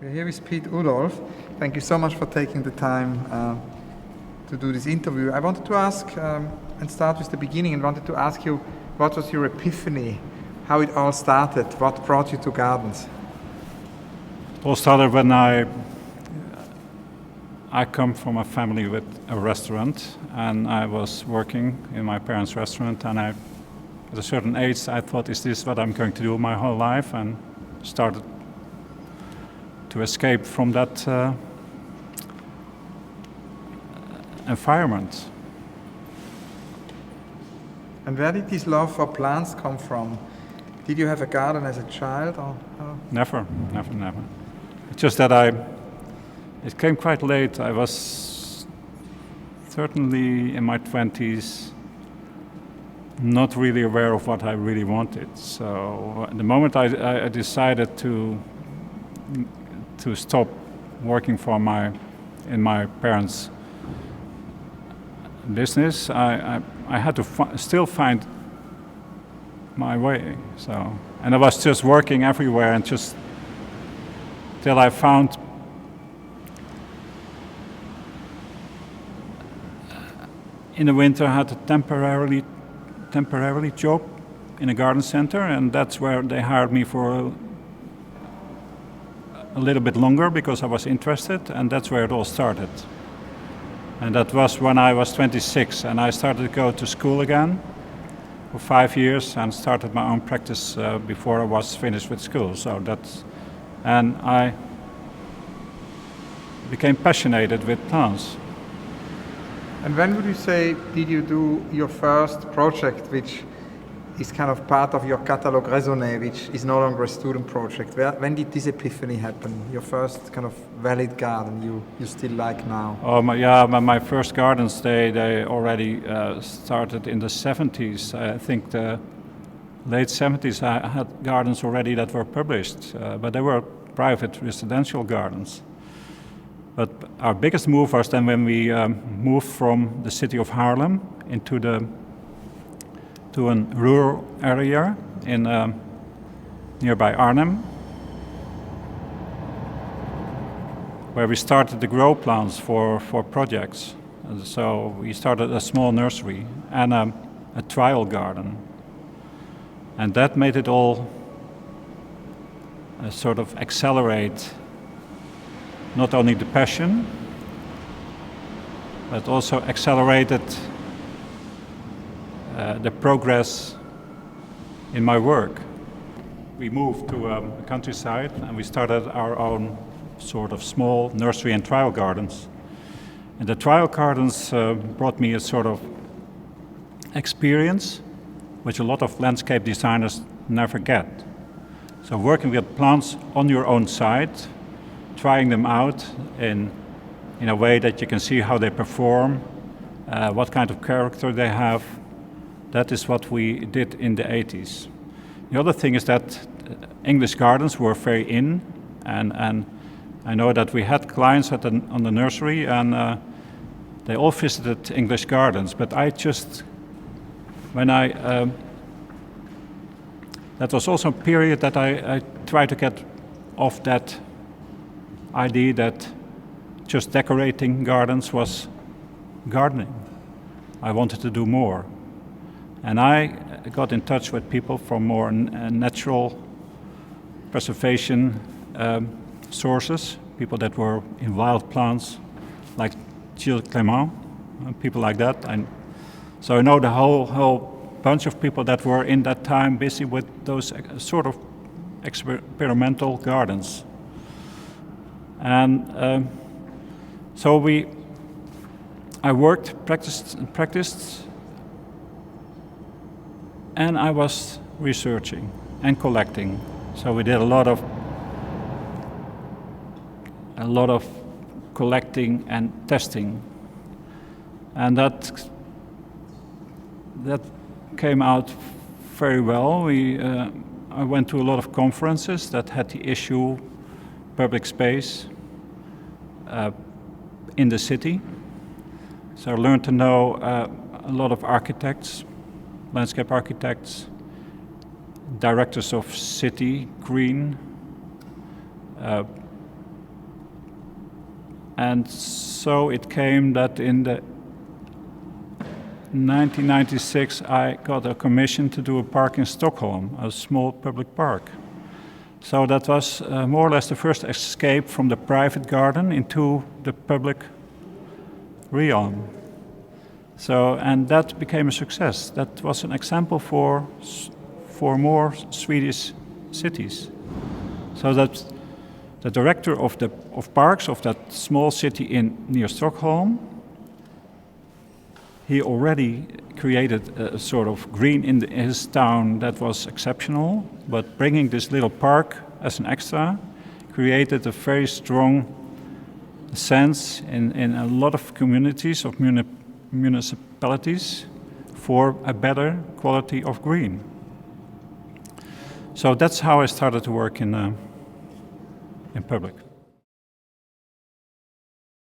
We're here with Piet Oudolf. Thank you so much for taking the time to do this interview. I wanted to ask, and start with the beginning, and wanted to ask you, what was your epiphany? How it all started? What brought you to gardens? It all started when I come from a family with a restaurant, and I was working in my parents' restaurant, and at a certain age I thought, is this what I'm going to do my whole life? And started to escape from that environment. And where did this love for plants come from? Did you have a garden as a child? Or? Never. It's just that it came quite late. I was certainly in my 20s, not really aware of what I really wanted. So the moment I decided to stop working in my parents' business, I had to still find my way. So, and I was just working everywhere, and just till I found in the winter I had a temporarily job in a garden center, and that's where they hired me for a little bit longer because I was interested, and that's where it all started. And that was when I was 26, and I started to go to school again for 5 years and started my own practice before I was finished with school. So and I became passionate with plants. And when would you say did you do your first project, which is kind of part of your catalogue raisonné, which is no longer a student project? When did this epiphany happen? Your first kind of valid garden you still like now? Oh, my first gardens, they already started in the 70s. I think the late 70s I had gardens already that were published, but they were private residential gardens. But our biggest move was then when we moved from the city of Haarlem to a rural area in nearby Arnhem, where we started to grow plants for projects. And so we started a small nursery and a trial garden. And that made it all sort of accelerate not only the passion, but also accelerated the progress in my work. We moved to a countryside and we started our own sort of small nursery and trial gardens. And the trial gardens brought me a sort of experience which a lot of landscape designers never get. So working with plants on your own site, trying them out in a way that you can see how they perform, what kind of character they have. That is what we did in the 80s. The other thing is that English gardens were very in, and I know that we had clients on the nursery, and they all visited English gardens. But that was also a period that I tried to get off that idea that just decorating gardens was gardening. I wanted to do more. And I got in touch with people from more natural preservation sources, people that were in wild plants, like Gilles Clément, people like that. And so I know the whole bunch of people that were in that time busy with those sort of experimental gardens. And so I worked, practiced, and I was researching and collecting. So we did a lot of collecting and testing, and that came out very well. I went to a lot of conferences that had the issue public space in the city. So I learned to know a lot of architects, landscape architects, directors of city green, And so it came that in the 1996 I got a commission to do a park in Stockholm, a small public park. So that was more or less the first escape from the private garden into the public realm. So, and that became a success. That was an example for more Swedish cities. So that the director of parks of that small city near Stockholm, he already created a sort of green in his town that was exceptional, but bringing this little park as an extra created a very strong sense in a lot of communities, of municipalities, for a better quality of green. So that's how I started to work in public.